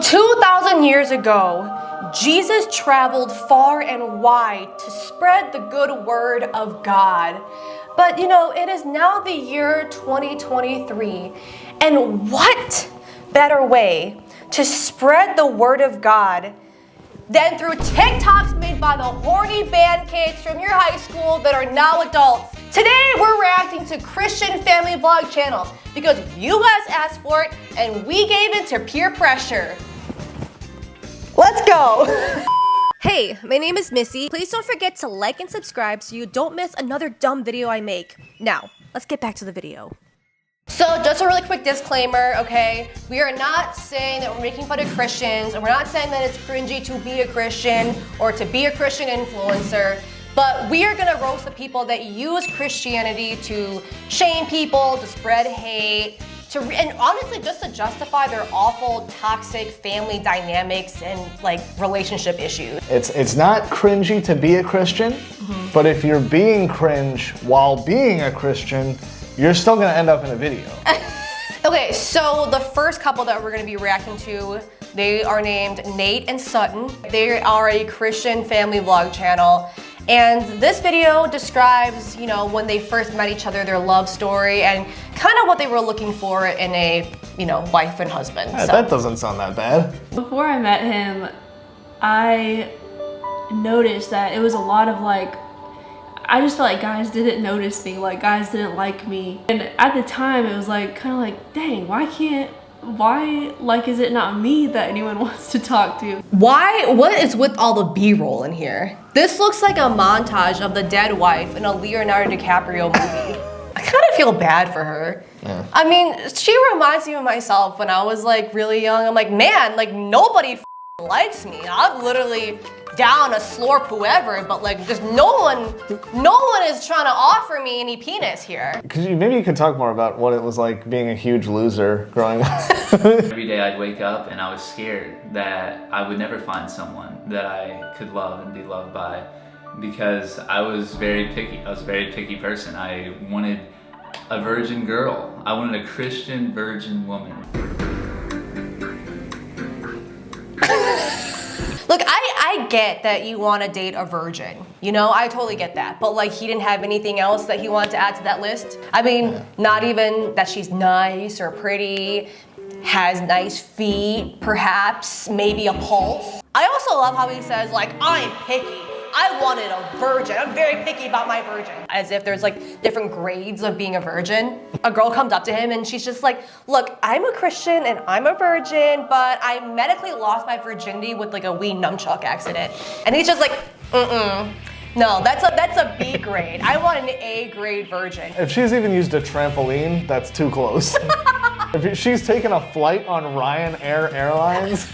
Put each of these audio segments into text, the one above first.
2,000 years ago, Jesus traveled far and wide to spread the good word of God. But you know, it is now the year 2023, and what better way to spread the word of God than through TikToks made by the horny band kids from your high school that are now adults. Today, we're reacting to Christian family vlog channels because you guys asked for it and we gave in to peer pressure. Let's go. Hey, my name is Missy. Please don't forget to like and subscribe so you don't miss another dumb video I make. Now, let's get back to the video. So just a really quick disclaimer, okay? We are not saying that we're making fun of Christians, and we're not saying that it's cringy to be a Christian or to be a Christian influencer, but we are gonna roast the people that use Christianity to shame people, to spread hate, and honestly just to justify their awful, toxic family dynamics and like relationship issues. It's not cringy to be a Christian, but if you're being cringe while being a Christian, you're still gonna end up in a video. Okay, so the first couple that we're gonna be reacting to, they are named Nate and Sutton. They are a Christian family vlog channel. And this video describes, you know, when they first met each other, their love story, and kind of what they were looking for in a, you know, wife and husband. Yeah, so. That doesn't sound that bad. Before I met him, I noticed that it was a lot of like, I just felt like guys didn't notice me, like guys didn't like me. And at the time it was like, kind of like, dang, why is it not me that anyone wants to talk to? What is with all the B-roll in here? This looks like a montage of the dead wife in a Leonardo DiCaprio movie. I kind of feel bad for her. Yeah. I mean, she reminds me of myself when I was like really young. I'm like, man, like nobody likes me. I'm literally down to slurp whoever, but like just no one is trying to offer me any penis here. Maybe you could talk more about what it was like being a huge loser growing up. Every day I'd wake up and I was scared that I would never find someone that I could love and be loved by, because I was very picky. I was a very picky person. I wanted a virgin girl. I wanted a Christian virgin woman. Look, I get that you want to date a virgin, you know, I totally get that. But like, he didn't have anything else that he wanted to add to that list. I mean, not even that she's nice or pretty, has nice feet, perhaps, maybe a pulse. I also love how he says like, I'm picky. I wanted a virgin. I'm very picky about my virgin. As if there's like different grades of being a virgin. A girl comes up to him and she's just like, look, I'm a Christian and I'm a virgin, but I medically lost my virginity with like a wee nunchuck accident. And he's just like, no, that's a B grade. I want an A grade virgin. If she's even used a trampoline, that's too close. If she's taken a flight on Ryanair Airlines.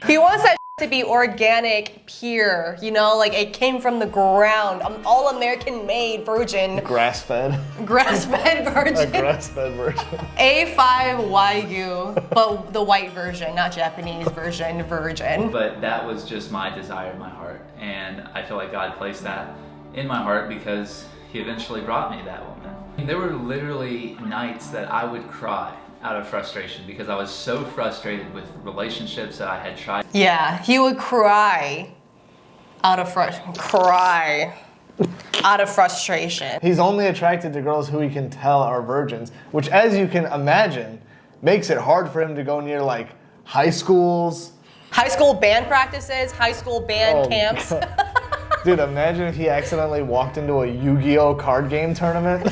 He wants that to be organic, pure, you know, like it came from the ground, all American made virgin. Grass-fed. Grass-fed virgin. A grass-fed virgin. A5 Wagyu, but the white version, not Japanese version, virgin. But that was just my desire in my heart. And I feel like God placed that in my heart because he eventually brought me that woman. There were literally nights that I would cry out of frustration because I was so frustrated with relationships that I had tried. Yeah, he would cry out of frustration. He's only attracted to girls who he can tell are virgins, which, as you can imagine, makes it hard for him to go near like high schools. High school band practices, high school band camps. Dude, imagine if he accidentally walked into a Yu-Gi-Oh card game tournament.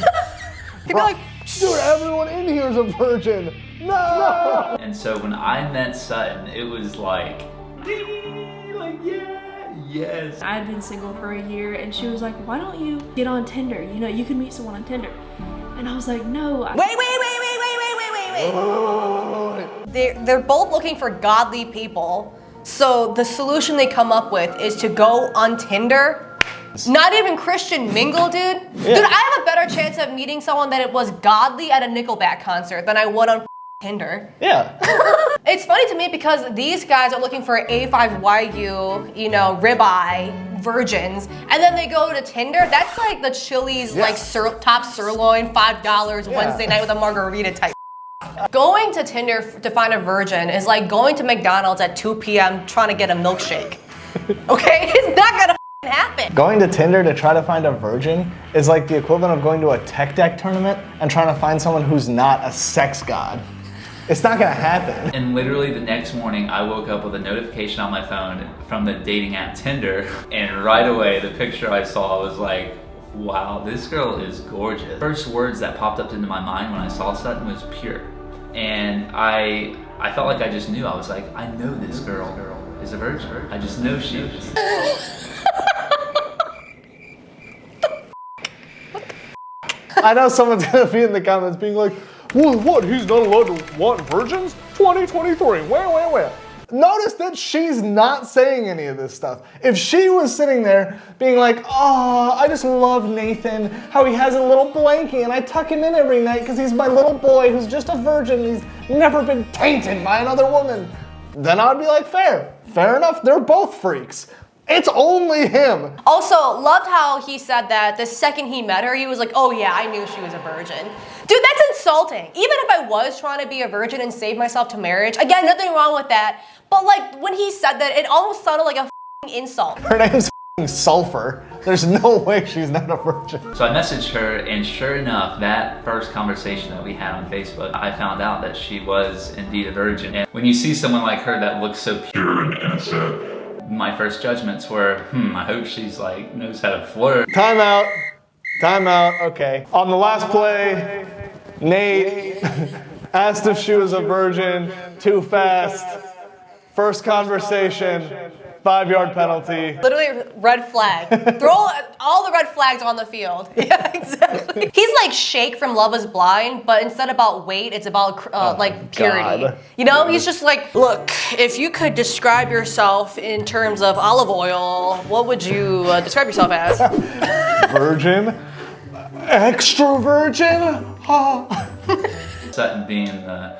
He'd be like, dude, everyone in here is a virgin. No! And so when I met Sutton, it was like, yeah, yes. I had been single for a year and she was like, why don't you get on Tinder? You know, you can meet someone on Tinder. And I was like, no. Wait. They're both looking for godly people. So the solution they come up with is to go on Tinder. Not even Christian mingle, dude. Yeah. Dude, I have a better chance of meeting someone that it was godly at a Nickelback concert than I would on Tinder. Yeah. It's funny to me because ththese guys are looking for A5 Wagyu, you know, ribeye virgins, and then they go to Tinder. That's like the Chili's like top sirloin, $5 Wednesday night with a margarita type. Going to Tinder to find a virgin is like going to McDonald's at 2 p.m. trying to get a milkshake. Okay? It's not gonna happen. Going to Tinder to try to find a virgin is like the equivalent of going to a tech deck tournament and trying to find someone who's not a sex god. It's not gonna happen. And literally the next morning, I woke up with a notification on my phone from the dating app Tinder, and right away, the picture I saw was like, wow, this girl is gorgeous. First words that popped up into my mind when I saw Sutton was pure. And I felt like I just knew. I was like, I know this girl is a virgin. I just know she is. I know someone's gonna be in the comments being like, well, what, he's not allowed to want virgins? 2023, where? Notice that she's not saying any of this stuff. If she was sitting there being like, oh, I just love Nathan, how he has a little blankie and I tuck him in every night because he's my little boy who's just a virgin, he's never been tainted by another woman, then I'd be like, fair enough, they're both freaks. It's only him. Also, loved how he said that the second he met her, he was like, oh yeah, I knew she was a virgin. Dude, that's insulting. Even if I was trying to be a virgin and save myself to marriage, again, nothing wrong with that. But like, when he said that, it almost sounded like a insult. Her name's Sulfur. There's no way she's not a virgin. So I messaged her, and sure enough, that first conversation that we had on Facebook, I found out that she was indeed a virgin. And when you see someone like her that looks so pure and innocent, my first judgments were, I hope she's like, knows how to flirt. Time out, okay. On the last play, Nate asked if she was a virgin, too fast. First conversation, 5-yard penalty. Literally, red flag. Throw all the red flags on the field. Yeah, exactly. He's like Shake from Love Is Blind, but instead about weight, it's about like purity. God. You know, he's just like, look, if you could describe yourself in terms of olive oil, what would you describe yourself as? Virgin? Extra virgin? Sutton being the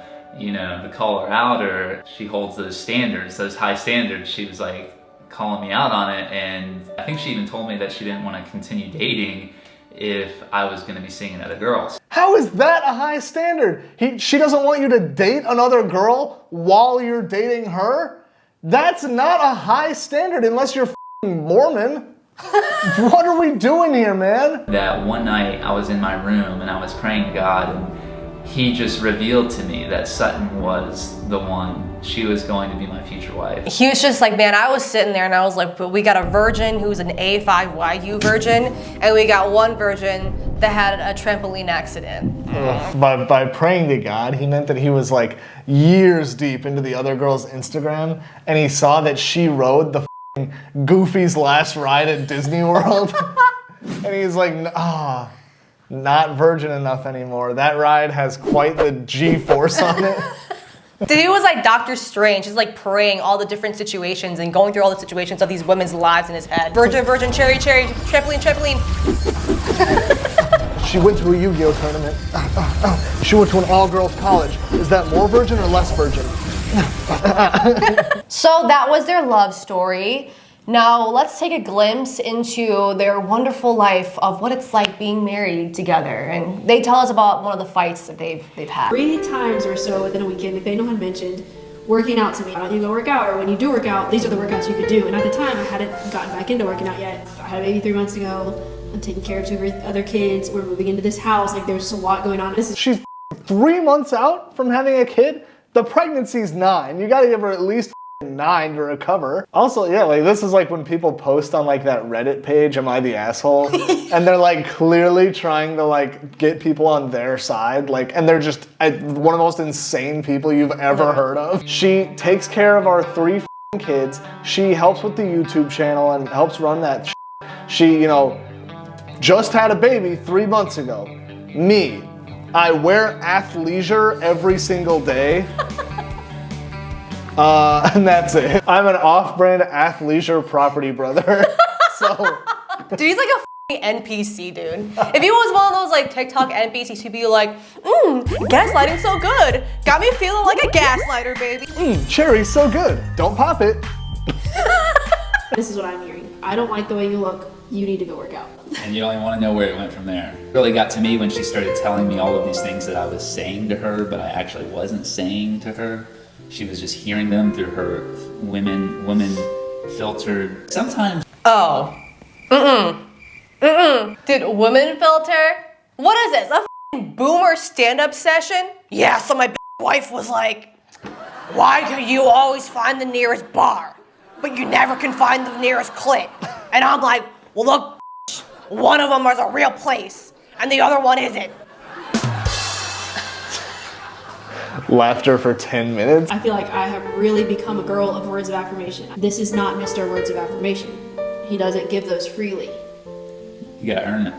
caller outer, she holds those standards, those high standards. She was like calling me out on it, and I think she even told me that she didn't want to continue dating if I was going to be seeing other girls. How is that a high standard? She doesn't want you to date another girl while you're dating her? That's not a high standard unless you're f***ing Mormon. What are we doing here, man? That one night I was in my room and I was praying to God, and he just revealed to me that Sutton was the one. She was going to be my future wife. He was just like, man, I was sitting there and I was like, but we got a virgin who's an A5YU virgin, and we got one virgin that had a trampoline accident. By praying to God, he meant that he was like years deep into the other girl's Instagram, and he saw that she rode the f***ing Goofy's Last Ride at Disney World. And he's like, not virgin enough anymore. That ride has quite the G-force on it. Dude, he was like Dr. Strange. He's like praying all the different situations and going through all the situations of these women's lives in his head. Virgin, virgin, cherry, cherry, trampoline, trampoline. She went to a Yu-Gi-Oh tournament. She went to an all-girls college. Is that more virgin or less virgin? So that was their love story. Now let's take a glimpse into their wonderful life of what it's like being married together. And they tell us about one of the fights that they've had. 3 times or so within a weekend, Nathaniel had mentioned working out to me. Why don't you go work out? Or when you do work out, these are the workouts you could do. And at the time, I hadn't gotten back into working out yet. I had a baby 3 months ago. I'm taking care of 2 other kids. We're moving into this house. Like, there's a lot going on. She's 3 months out from having a kid? The pregnancy's 9. You gotta give her at least 9 to recover. Also, yeah, like this is like when people post on like that Reddit page, Am I the Asshole? And they're like clearly trying to like get people on their side, like, and they're just one of the most insane people you've ever heard of. She takes care of our 3 kids. She helps with the YouTube channel and helps run that. She, just had a baby 3 months ago. Me, I wear athleisure every single day. And that's it. I'm an off-brand athleisure property brother. So, Dude, he's like a NPC, dude. If he was one of those like TikTok NPCs, he'd be like, gaslighting's so good. Got me feeling like a gaslighter, baby. cherry's so good. Don't pop it. This is what I'm hearing. I don't like the way you look. You need to go work out. And you only want to know where it went from there. It really got to me when she started telling me all of these things that I was saying to her, but I actually wasn't saying to her. She was just hearing them through her women filtered. Sometimes. Oh. Dude, women filter? What is this? A f***ing boomer stand-up session? Yeah, so my wife was like, why do you always find the nearest bar, but you never can find the nearest clit? And I'm like, well look, one of them is a real place, and the other one isn't. Laughter for 10 minutes. I feel like I have really become a girl of words of affirmation. This is not Mr. Words of Affirmation. He doesn't give those freely. You gotta earn it.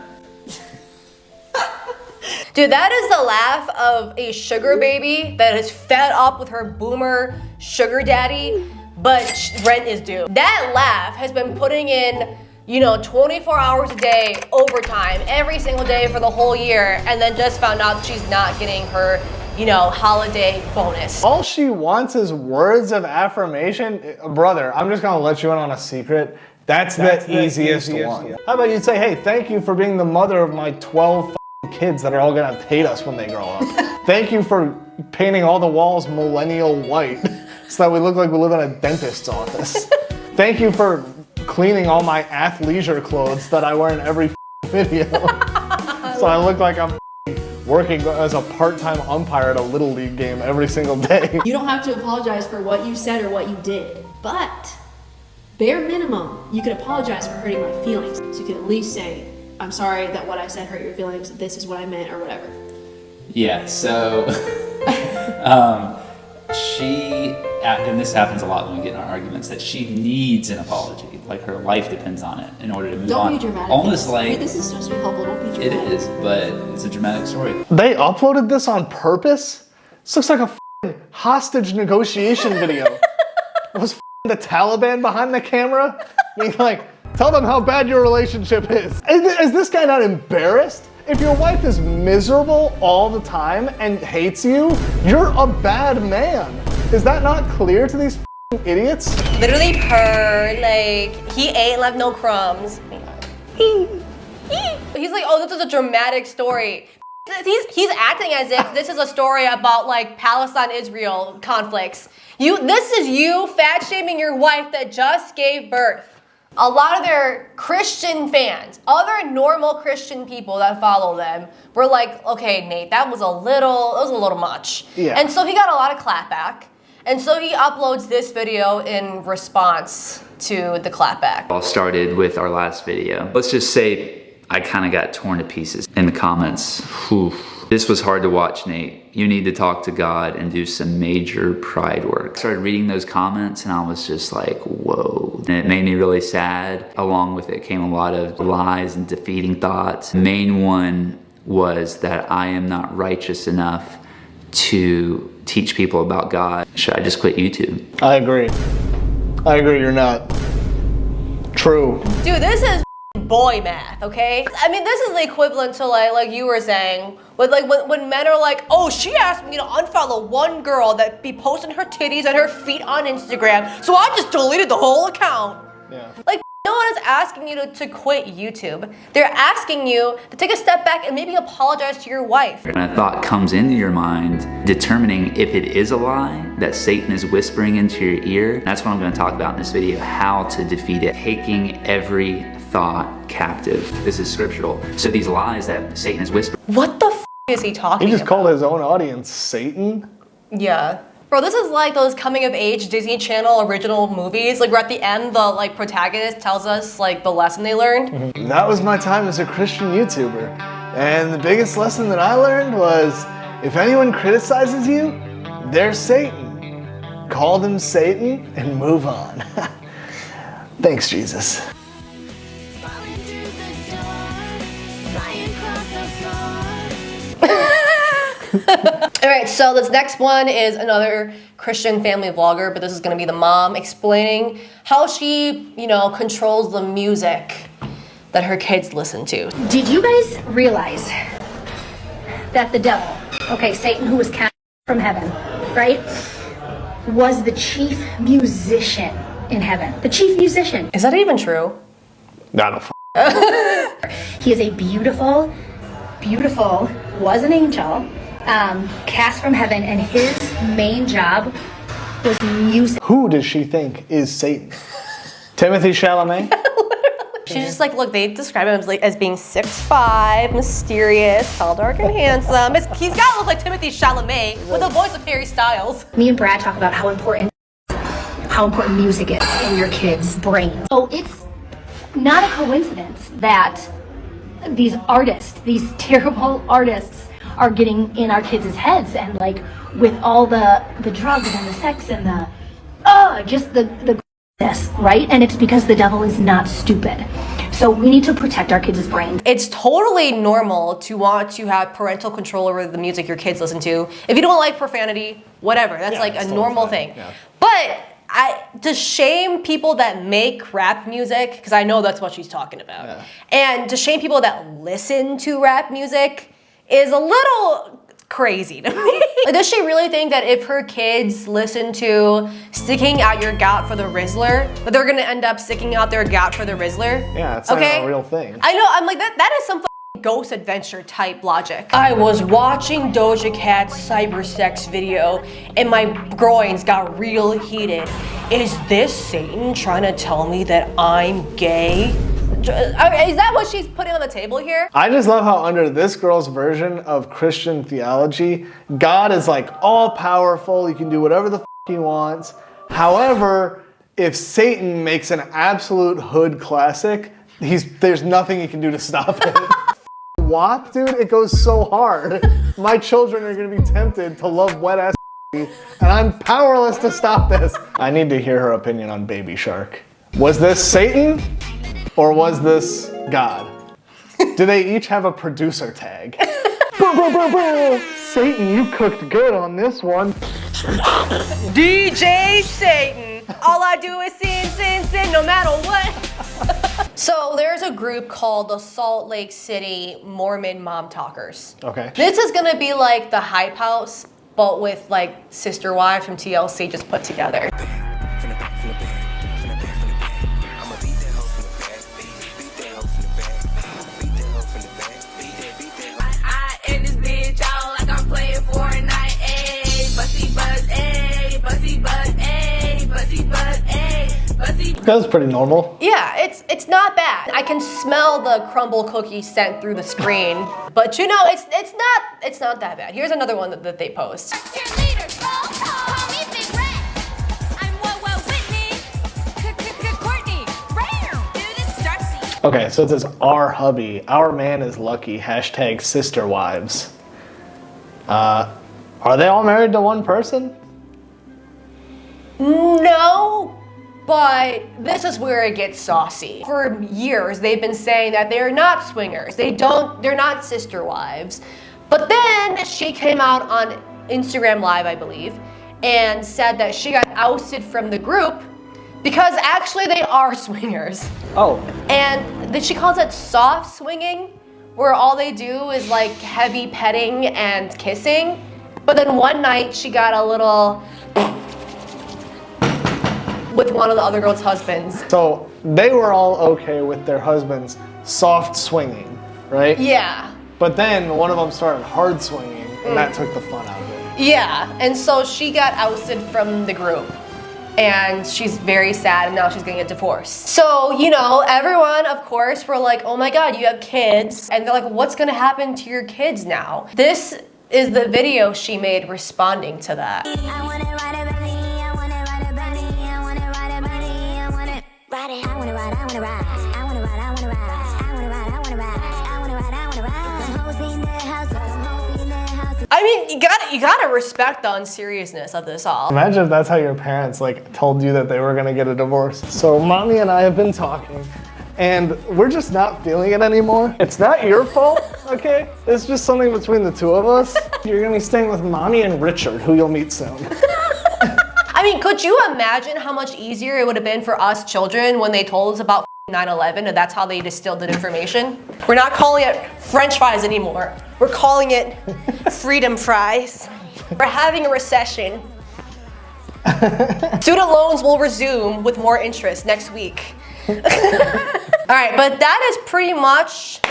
Dude, that is the laugh of a sugar baby that is fed up with her boomer sugar daddy, but rent is due. That laugh has been putting in, 24 hours a day, overtime, every single day for the whole year, and then just found out she's not getting her, holiday bonus. All she wants is words of affirmation. Brother, I'm just gonna let you in on a secret. That's the easiest one. How about you say, hey, thank you for being the mother of my 12 kids that are all gonna hate us when they grow up. Thank you for painting all the walls millennial white so that we look like we live in a dentist's office. Thank you for cleaning all my athleisure clothes that I wear in every video. So I look like I'm working as a part-time umpire at a Little League game every single day. You don't have to apologize for what you said or what you did, but bare minimum, you could apologize for hurting my feelings. So you could at least say, I'm sorry that what I said hurt your feelings, this is what I meant, or whatever. Yeah, so she, and this happens a lot when we get in our arguments, that she needs an apology. Like her life depends on it in order to move on. Don't be dramatic. Almost like, this is supposed to be helpful, don't be it dramatic. is, but it's a dramatic story. They uploaded this on purpose? This looks like a hostage negotiation video. Was the Taliban behind the camera? Being like, tell them how bad your relationship is. Is this guy not embarrassed? If your wife is miserable all the time and hates you, you're a bad man. Is that not clear to these idiots? Literally purr, like, he ate and left no crumbs. He's like, oh, this is a dramatic story. He's acting as if this is a story about like Palestine-Israel conflicts. This is you fat shaming your wife that just gave birth. A lot of their Christian fans, other normal Christian people that follow them, were like, okay, Nate, that was a little much. Yeah. And so he got a lot of clapback. And so he uploads this video in response to the clapback. All started with our last video. Let's just say I kind of got torn to pieces in the comments. Whew. This was hard to watch, Nate. You need to talk to God and do some major pride work. I started reading those comments and I was just like, whoa. And it made me really sad. Along with it came a lot of lies and defeating thoughts. The main one was that I am not righteous enough to teach people about God. Should I just quit YouTube? I agree, you're not. True. Dude, this is boy math, okay? I mean, this is the equivalent to like you were saying, with like when men are like, oh, she asked me to unfollow one girl that be posting her titties and her feet on Instagram, so I just deleted the whole account. Yeah. Like, no one is asking you to quit YouTube. They're asking you to take a step back and maybe apologize to your wife. When a thought comes into your mind, determining if it is a lie that Satan is whispering into your ear, that's what I'm going to talk about in this video, how to defeat it. Taking every thought captive. This is scriptural. So these lies that Satan is whispering. What the f is he talking He just about? called his own audience Satan? Yeah. Bro, this is like those coming of age Disney Channel original movies, like where at the end the like protagonist tells us like the lesson they learned. That was my time as a Christian YouTuber. And the biggest lesson that I learned was, if anyone criticizes you, they're Satan. Call them Satan and move on. Thanks, Jesus. All right, so this next one is another Christian family vlogger, but this is gonna be the mom explaining how she, controls the music that her kids listen to. Did you guys realize that the devil, okay, Satan, who was cast from heaven, right, was the chief musician in heaven, the chief musician. Is that even true? Not a He is a beautiful, was an angel, cast from heaven, and his main job was music. Who does she think is Satan? Timothy Chalamet? She's just like, look, they describe him as being 6'5", mysterious, tall, dark, and handsome. He's got to look like Timothy Chalamet with the voice of Harry Styles. Me and Brad talk about how important music is in your kids' brains. So it's not a coincidence that these artists, these terrible artists, are getting in our kids' heads, and like with all the drugs and the sex and just the right? And it's because the devil is not stupid. So we need to protect our kids' brains. It's totally normal to want to have parental control over the music your kids listen to. If you don't like profanity, whatever, that's like a normal thing. Yeah. But to shame people that make rap music, because I know that's what she's talking about, and to shame people that listen to rap music is a little crazy to me. Like, does she really think that if her kids listen to Sticking Out Your Gout for the Rizzler, that they're gonna end up sticking out their gout for the Rizzler? Yeah, it's not a real thing. I know, I'm like, that is some Ghost Adventure type logic. I was watching Doja Cat's cyber sex video and my groins got real heated. Is this Satan trying to tell me that I'm gay? Is that what she's putting on the table here? I just love how under this girl's version of Christian theology, God is like all powerful, he can do whatever the he wants. However, if Satan makes an absolute hood classic, there's nothing he can do to stop it. WAP, dude, it goes so hard. My children are gonna be tempted to love wet ass and I'm powerless to stop this. I need to hear her opinion on Baby Shark. Was this Satan? Or was this God? Do they each have a producer tag? Satan, you cooked good on this one. DJ Satan. All I do is sin, no matter what. So there's a group called the Salt Lake City Mormon MomTokers. Okay. This is gonna be like the Hype House, but with like Sister Wives from TLC just put together. That was pretty normal. Yeah, it's not bad. I can smell the crumble cookie scent through the screen, but you know, it's not that bad. Here's another one that they post. Okay, so it says our hubby, our man is lucky, hashtag sister wives. Are they all married to one person? No. But this is where it gets saucy. For years, they've been saying that they're not swingers. They're not sister wives. But then she came out on Instagram Live, I believe, and said that she got ousted from the group because actually they are swingers. Oh. And then she calls it soft swinging, where all they do is like heavy petting and kissing. But then one night she got a little with one of the other girls' husbands. So they were all okay with their husbands soft swinging, right? Yeah. But then one of them started hard swinging, and that took the fun out of it. Yeah, and so she got ousted from the group. And she's very sad, and now she's gonna get divorced. So, you know, everyone, of course, were like, oh my God, you have kids. And they're like, what's gonna happen to your kids now? This is the video she made responding to that. I wanna ride a bunny, I wanna ride a bunny, I wanna ride a bunny, I wanna ride it, I wanna ride, I wanna ride, I wanna ride, I wanna ride, I wanna ride, I wanna ride, I wanna ride, I wanna ride. Some hoes in their house, some hoes in their house. I mean, you gotta respect the unseriousness of this all. Imagine if that's how your parents like told you that they were gonna get a divorce. So mommy and I have been talking, and we're just not feeling it anymore. It's not your fault, okay? It's just something between the two of us. You're gonna be staying with mommy and Richard, who you'll meet soon. I mean, could you imagine how much easier it would have been for us children when they told us about 9/11 and that's how they distilled the information? We're not calling it French fries anymore. We're calling it freedom fries. We're having a recession. Student loans will resume with more interest next week. All right, but that is pretty much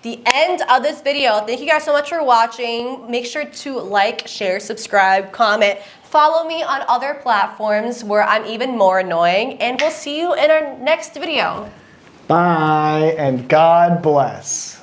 the end of this video. Thank you guys so much for watching. Make sure to like, share, subscribe, comment. Follow me on other platforms where I'm even more annoying, and we'll see you in our next video. Bye, and God bless.